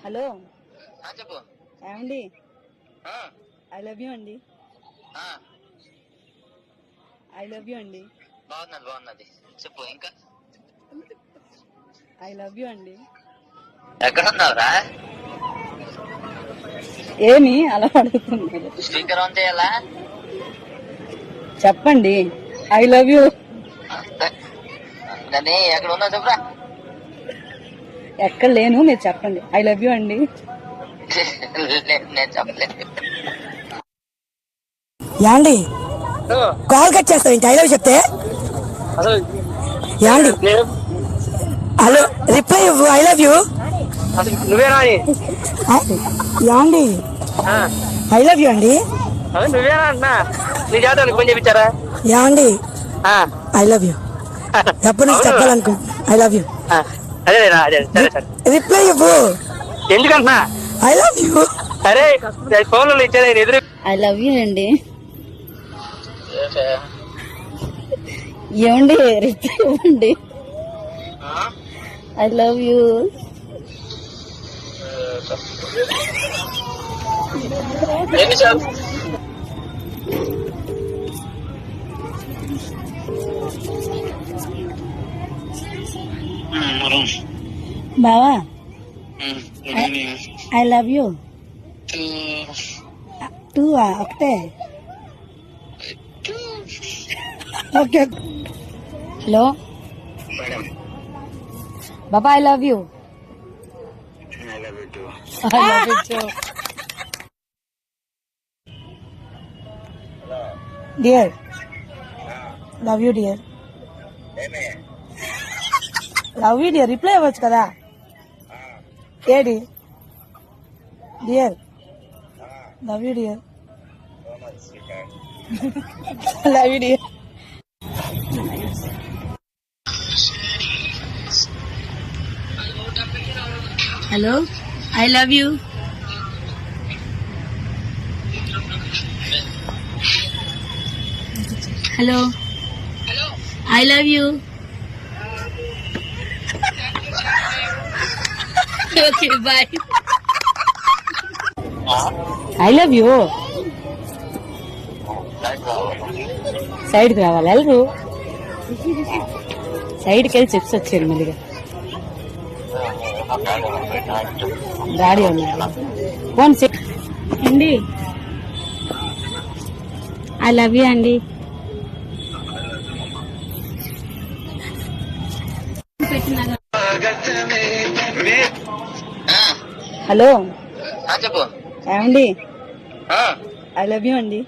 Hello చెప్పు. ఏమండి? I love you అండి. ఐ లవ్ యూ అండి. బాగున్నది చెప్పు. ఇంకా ఐ లవ్ యూ అండి. ఎక్కడ ఉన్నావురా? ఏమి అలా అడుగుతున్నారు? స్పీకర్ ఆన్ చేయాలా? చెప్పండి. I love you. నేను ఎక్కడ ఉన్నా చెప్పురా. ఎక్కడ లేను, మీరు చెప్పండి. ఐ లవ్ యూ అండి. నేను చెప్పలేదు. యాండి కాల్ కట్ చేస్తావు ఏంటి? ఐ లవ్ చెప్తే యాండి హలో రిప్లై ఇవ్వు. I love you. నువ్వేనా? యాండి ఐ లవ్ యూ అండి. నువ్వేనా అన్నా? నీ జాతర ఫోన్ చేయించారా? యాండి ఐ లవ్ యూ. ఎప్పటి నుంచి చెప్పాలనుకుంటున్నా. I love you. అదే సరే సరే. రిప్లై ఇవ్వు. ఎందుకంటున్నా? I love you. అరే ఫోన్ లో ఇచ్చేది ఎదురు. ఐ లవ్ యూ అండి. ఏమండి? రిప్లై ఇవ్వండి. I love you. బావా ఐ లవ్ యూ. టూ ఒకటే. ఓకే. హలో బాబా I love you. Dear love you dear. Love you dear. Reply ఇవ్వచ్చు కదా. ఏడి dear love you dear. Love you dear. Hello I love you. Hello I love you. Okay bye. I love you. సైడ్కి రావాలి. వెళ్ళరు. సైడ్కి వెళ్ళి చెప్స్ వచ్చారు మళ్ళీగా. డాడీ ఉన్నారు. ఫోన్ అండి. ఐ లవ్ యూ అండి. హలో చెప్పు. ఏమండి? ఐ లవ్ యూ అండి.